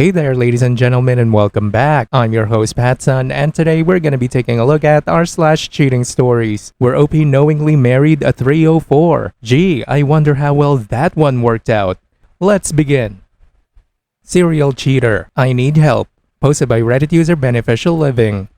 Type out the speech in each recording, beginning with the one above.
Hey there, ladies and gentlemen, and welcome back. I'm your host, PattSun, and today we're gonna be taking a look at r/cheating stories, where OP knowingly married a 304. Gee, I wonder how well that one worked out. Let's begin. Serial cheater, I need help. Posted by Reddit user Beneficial Living.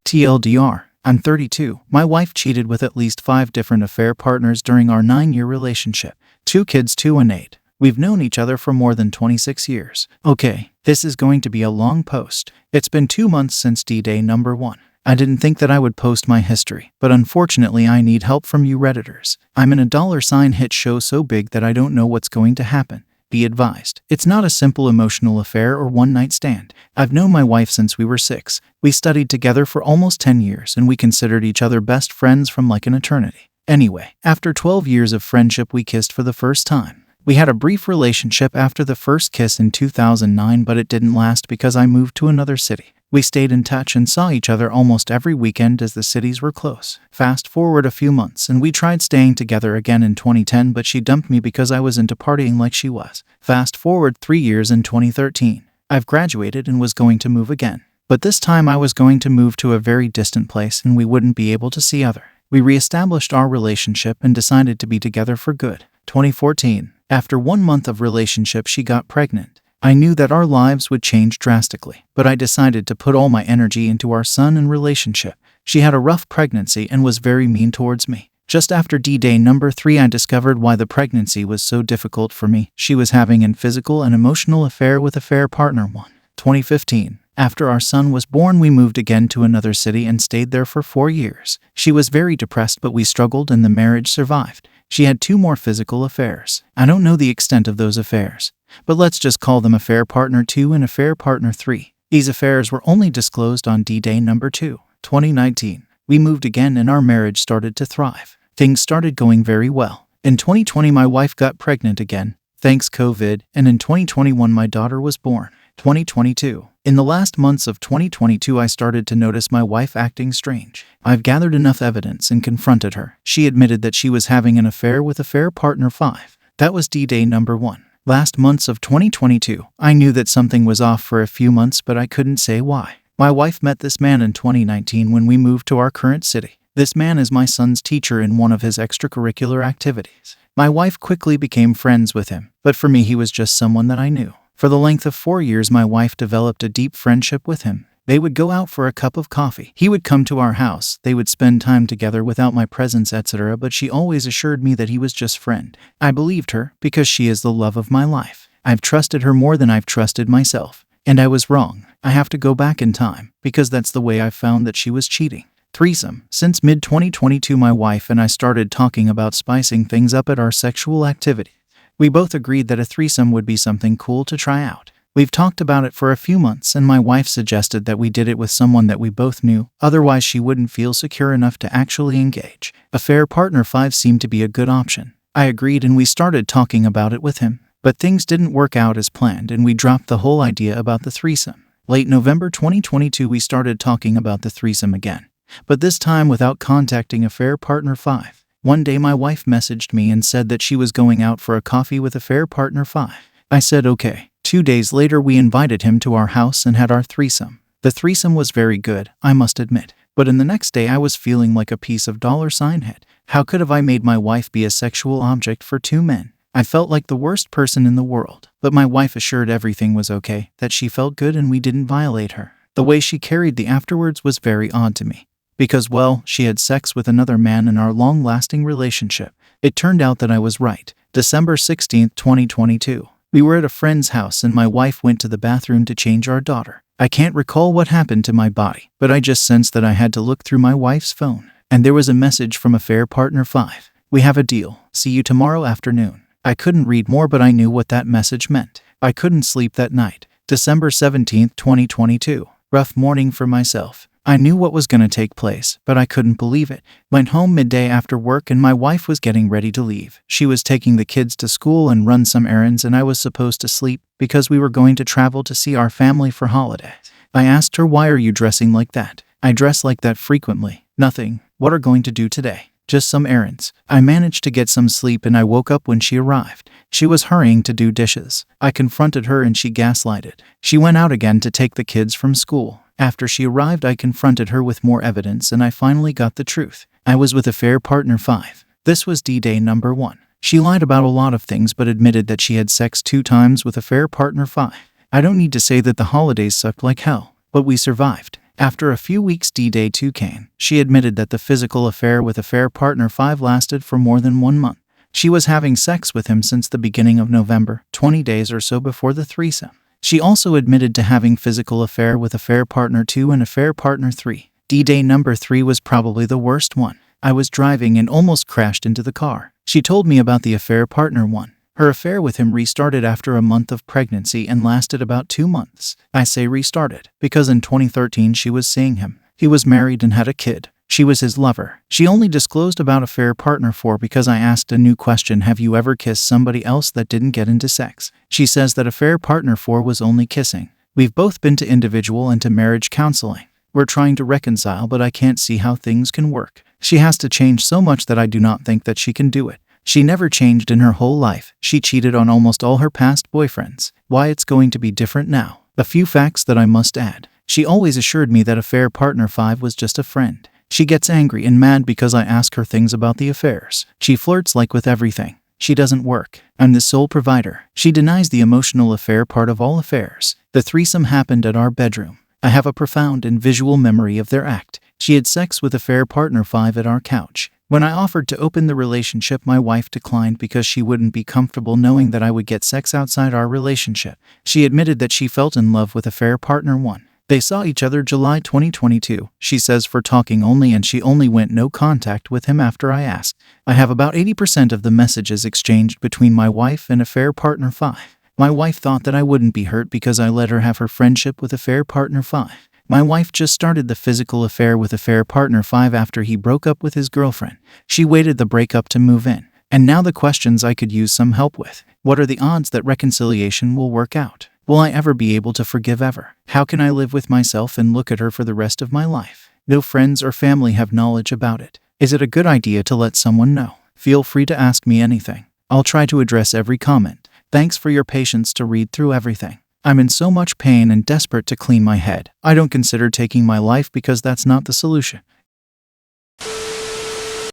TLDR, I'm 32. My wife cheated with at least 5 different affair partners during our 9-year relationship. 2 kids, 2 and 8. We've known each other for more than 26 years. Okay, this is going to be a long post. It's been 2 months since D-Day number 1. I didn't think that I would post my history, but unfortunately I need help from you Redditors. I'm in a $ hit show so big that I don't know what's going to happen. Be advised, it's not a simple emotional affair or one-night stand. I've known my wife since we were 6. We studied together for almost 10 years and we considered each other best friends from like an eternity. Anyway, after 12 years of friendship we kissed for the first time. We had a brief relationship after the first kiss in 2009, but it didn't last because I moved to another city. We stayed in touch and saw each other almost every weekend as the cities were close. Fast forward a few months and we tried staying together again in 2010, but she dumped me because I was into partying like she was. Fast forward 3 years in 2013. I've graduated and was going to move again. But this time I was going to move to a very distant place and we wouldn't be able to see other. We reestablished our relationship and decided to be together for good. 2014. After 1 month of relationship, she got pregnant. I knew that our lives would change drastically, but I decided to put all my energy into our son and relationship. She had a rough pregnancy and was very mean towards me. Just after D-Day number 3, I discovered why the pregnancy was so difficult for me. She was having a physical and emotional affair with affair partner 1. 2015. After our son was born, we moved again to another city and stayed there for 4 years. She was very depressed, but we struggled and the marriage survived. She had 2 more physical affairs. I don't know the extent of those affairs, but let's just call them affair partner 2 and affair partner 3. These affairs were only disclosed on D-Day number 2. 2019. We moved again and our marriage started to thrive. Things started going very well. In 2020, my wife got pregnant again, thanks COVID, and in 2021 my daughter was born. 2022. In the last months of 2022, I started to notice my wife acting strange. I've gathered enough evidence and confronted her. She admitted that she was having an affair with affair partner 5. That was D-Day number 1. Last months of 2022, I knew that something was off for a few months, but I couldn't say why. My wife met this man in 2019 when we moved to our current city. This man is my son's teacher in one of his extracurricular activities. My wife quickly became friends with him, but for me he was just someone that I knew. For the length of 4 years, my wife developed a deep friendship with him. They would go out for a cup of coffee. He would come to our house. They would spend time together without my presence, etc. But she always assured me that he was just friend. I believed her because she is the love of my life. I've trusted her more than I've trusted myself. And I was wrong. I have to go back in time because that's the way I found that she was cheating. Threesome. Since mid-2022, my wife and I started talking about spicing things up at our sexual activity. We both agreed that a threesome would be something cool to try out. We've talked about it for a few months and my wife suggested that we did it with someone that we both knew, otherwise she wouldn't feel secure enough to actually engage. Affair partner 5 seemed to be a good option. I agreed and we started talking about it with him, but things didn't work out as planned and we dropped the whole idea about the threesome. Late November 2022, we started talking about the threesome again, but this time without contacting affair partner 5. One day my wife messaged me and said that she was going out for a coffee with affair partner 5. I said okay. 2 days later we invited him to our house and had our threesome. The threesome was very good, I must admit. But in the next day I was feeling like a piece of $ head. How could have I made my wife be a sexual object for 2 men? I felt like the worst person in the world. But my wife assured everything was okay, that she felt good and we didn't violate her. The way she carried the afterwards was very odd to me. Because, well, she had sex with another man in our long-lasting relationship. It turned out that I was right. December 16, 2022. We were at a friend's house and my wife went to the bathroom to change our daughter. I can't recall what happened to my body, but I just sensed that I had to look through my wife's phone. And there was a message from affair partner 5. We have a deal. See you tomorrow afternoon. I couldn't read more, but I knew what that message meant. I couldn't sleep that night. December 17, 2022. Rough morning for myself. I knew what was going to take place, but I couldn't believe it. Went home midday after work and my wife was getting ready to leave. She was taking the kids to school and run some errands and I was supposed to sleep because we were going to travel to see our family for holidays. I asked her, why are you dressing like that? I dress like that frequently. Nothing. What are going to do today? just some errands. I managed to get some sleep and I woke up when she arrived. She was hurrying to do dishes. I confronted her and she gaslighted. She went out again to take the kids from school. After she arrived, I confronted her with more evidence and I finally got the truth. I was with affair partner 5. This was D-Day number 1. She lied about a lot of things but admitted that she had sex 2 times with affair partner 5. I don't need to say that the holidays sucked like hell, but we survived. After a few weeks, D-Day 2 came. She admitted that the physical affair with affair partner 5 lasted for more than 1 month. She was having sex with him since the beginning of November, 20 days or so before the threesome. She also admitted to having physical affair with affair partner 2 and affair partner 3. D-Day number 3 was probably the worst one. I was driving and almost crashed into the car. She told me about the affair partner 1. Her affair with him restarted after a month of pregnancy and lasted about 2 months. I say restarted because in 2013 she was seeing him. He was married and had a kid. She was his lover. She only disclosed about affair partner 4 because I asked a new question: have you ever kissed somebody else that didn't get into sex? She says that affair partner 4 was only kissing. We've both been to individual and to marriage counseling. We're trying to reconcile, but I can't see how things can work. She has to change so much that I do not think that she can do it. She never changed in her whole life. She cheated on almost all her past boyfriends. Why it's going to be different now? A few facts that I must add. She always assured me that affair partner 5 was just a friend. She gets angry and mad because I ask her things about the affairs. She flirts like with everything. She doesn't work. I'm the sole provider. She denies the emotional affair part of all affairs. The threesome happened at our bedroom. I have a profound and visual memory of their act. She had sex with affair partner 5 at our couch. When I offered to open the relationship, my wife declined because she wouldn't be comfortable knowing that I would get sex outside our relationship. She admitted that she felt in love with affair partner 1. They saw each other July 2022, she says, for talking only, and she only went no contact with him after I asked. I have about 80% of the messages exchanged between my wife and affair partner 5. My wife thought that I wouldn't be hurt because I let her have her friendship with affair partner 5. My wife just started the physical affair with affair partner 5 after he broke up with his girlfriend. She waited the breakup to move in. And now the questions I could use some help with. What are the odds that reconciliation will work out? Will I ever be able to forgive ever? How can I live with myself and look at her for the rest of my life? No friends or family have knowledge about it. Is it a good idea to let someone know? Feel free to ask me anything. I'll try to address every comment. Thanks for your patience to read through everything. I'm in so much pain and desperate to clean my head. I don't consider taking my life because that's not the solution.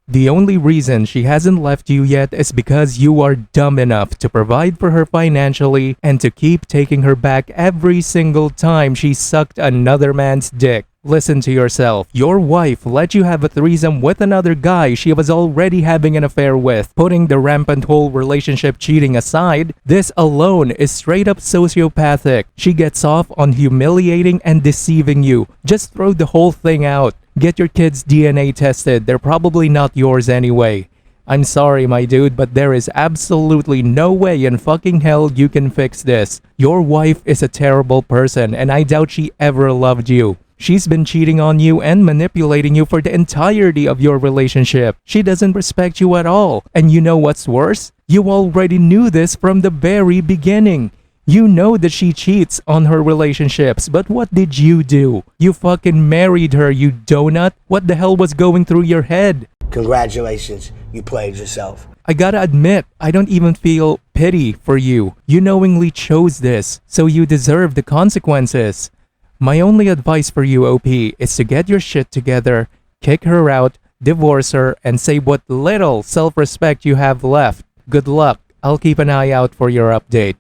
The only reason she hasn't left you yet is because you are dumb enough to provide for her financially and to keep taking her back every single time she sucked another man's dick. Listen to yourself. Your wife let you have a threesome with another guy she was already having an affair with. Putting the rampant whole relationship cheating aside, this alone is straight up sociopathic. She gets off on humiliating and deceiving you. Just throw the whole thing out. Get your kids' DNA tested. They're probably not yours anyway. I'm sorry, my dude, but there is absolutely no way in fucking hell you can fix this. Your wife is a terrible person, and I doubt she ever loved you. She's been cheating on you and manipulating you for the entirety of your relationship. She doesn't respect you at all. And you know what's worse? You already knew this from the very beginning. You know that she cheats on her relationships, but what did you do? You fucking married her, you donut. What the hell was going through your head? Congratulations, you played yourself. I gotta admit, I don't even feel pity for you. You knowingly chose this, so you deserve the consequences. My only advice for you, OP, is to get your shit together, kick her out, divorce her, and save what little self-respect you have left. Good luck. I'll keep an eye out for your update.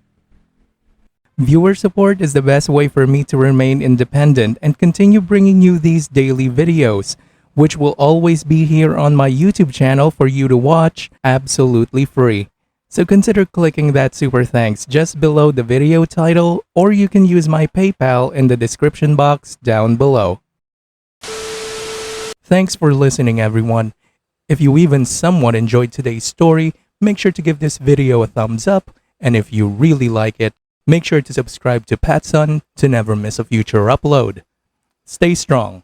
Viewer support is the best way for me to remain independent and continue bringing you these daily videos, which will always be here on my YouTube channel for you to watch absolutely free. So consider clicking that super thanks just below the video title, or you can use my PayPal in the description box down below. Thanks for listening, everyone. If you even somewhat enjoyed today's story, make sure to give this video a thumbs up, and if you really like it, make sure to subscribe to PattSun to never miss a future upload. Stay strong.